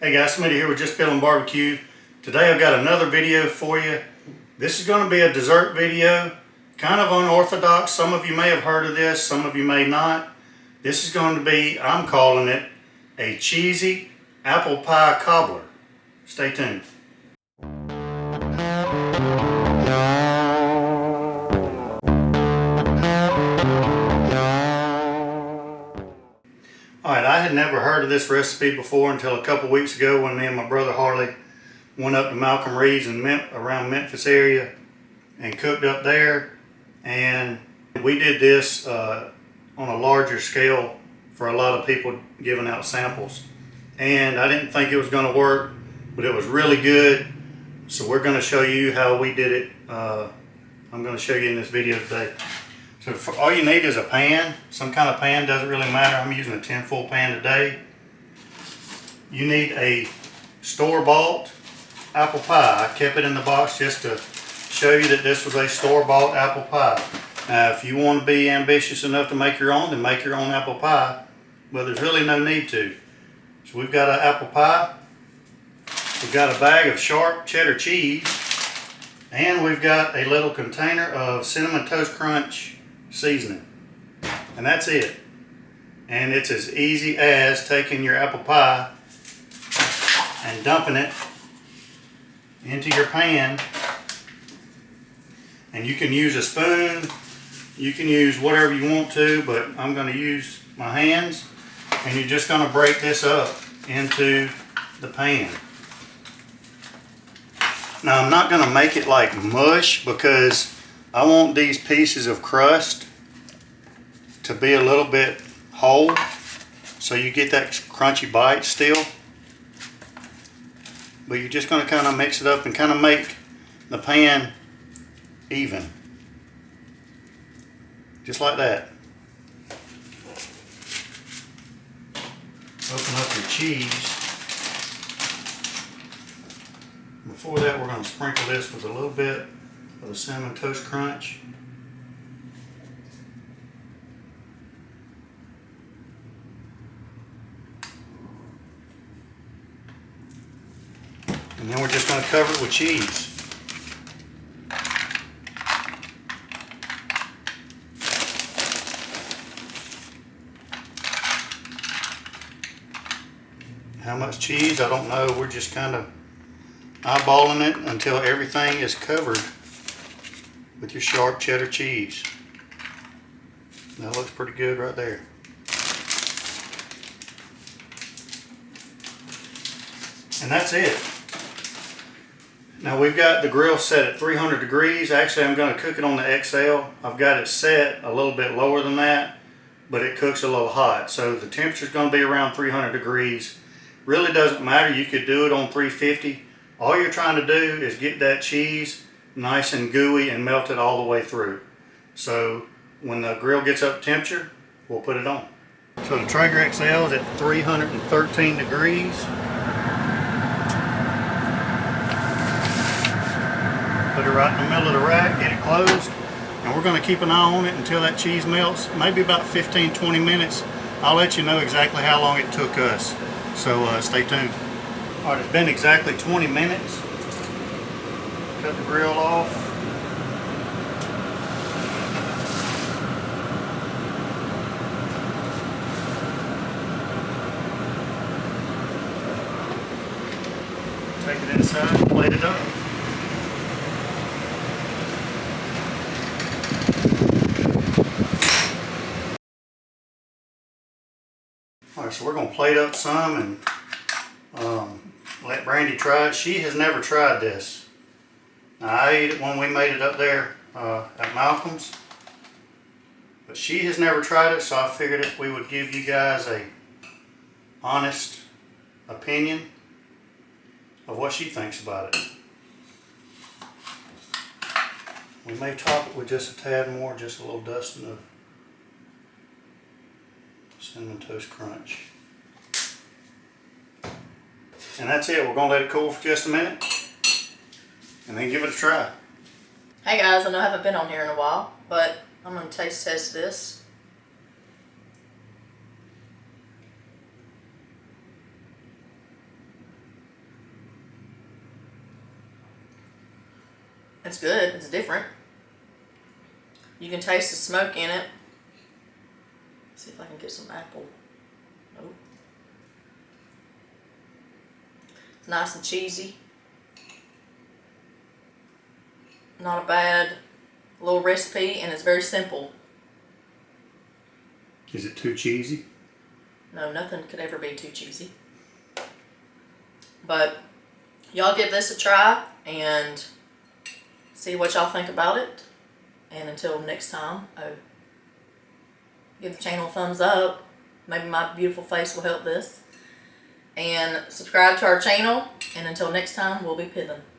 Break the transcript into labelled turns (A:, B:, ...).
A: Hey guys, Smitty here with Just Piddlin Barbecue. Today I've got another video for you. This is going to be a dessert video, kind of unorthodox. Some of you may have heard of this, some of you may not. This is going to be, I'm calling it, a cheesy apple pie cobbler. Stay tuned. Alright, I had never heard of this recipe before until a couple weeks ago when me and my brother Harley went up to Malcolm Reed's in around Memphis area and cooked up there. And we did this on a larger scale for a lot of people, giving out samples. And I didn't think it was going to work, but it was really good. So we're going to show you how we did it. I'm going to show you in this video today. So all you need is a pan, some kind of pan, doesn't really matter. I'm using a tin-foil pan today. You need a store-bought apple pie. I kept it in the box just to show you that this was a store-bought apple pie. Now if you want to be ambitious enough to make your own, then make your own apple pie, but there's really no need to. So we've got an apple pie, we've got a bag of sharp cheddar cheese, and we've got a little container of Cinnamon Toast Crunch seasoning, and that's it. And it's as easy as taking your apple pie and dumping it into your pan, and you can use a spoon, you can use whatever you want to, but I'm going to use my hands, and you're just going to break this up into the pan. Now I'm not going to make it like mush because I want these pieces of crust to be a little bit whole, so you get that crunchy bite still. But you're just going to kind of mix it up and kind of make the pan even. Just like that. Open up your cheese. Before that, we're going to sprinkle this with a little bit of the Cinnamon Toast Crunch. And then we're just going to cover it with cheese. How much cheese? I don't know. We're just kind of eyeballing it until everything is covered with your sharp cheddar cheese. That looks pretty good right there. And that's it. Now we've got the grill set at 300 degrees. Actually, I'm going to cook it on the XL. I've got it set a little bit lower than that, but it cooks a little hot. So the temperature is going to be around 300 degrees. Really doesn't matter. You could do it on 350. All you're trying to do is get that cheese nice and gooey and melt it all the way through. So when the grill gets up to temperature, we'll put it on. So the Traeger XL is at 313 degrees. Put it right in the middle of the rack, get it closed, and we're going to keep an eye on it until that cheese melts, maybe about 15-20 minutes. I'll let you know exactly how long it took us, so stay tuned. Alright, it's been exactly 20 minutes. Cut the grill off. Take it inside and plate it up. Alright, so we're going to plate up some and let Brandy try it. She has never tried this. Now, I ate it when we made it up there at Malcolm's, but she has never tried it, so I figured if we would give you guys a honest opinion of what she thinks about it. We may top it with just a tad more, just a little dusting of Cinnamon Toast Crunch. And that's it. We're going to let it cool for just a minute and then give it a try.
B: Hey guys, I know I haven't been on here in a while, but I'm going to taste test this. It's good. It's different. You can taste the smoke in it. See if I can get some apple. Nope. It's nice and cheesy. Not a bad little recipe, and it's very simple.
A: Is it too cheesy?
B: No, nothing could ever be too cheesy. But y'all give this a try and see what y'all think about it. And until next time, give the channel a thumbs up. Maybe my beautiful face will help this. And subscribe to our channel. And until next time, we'll be piddling.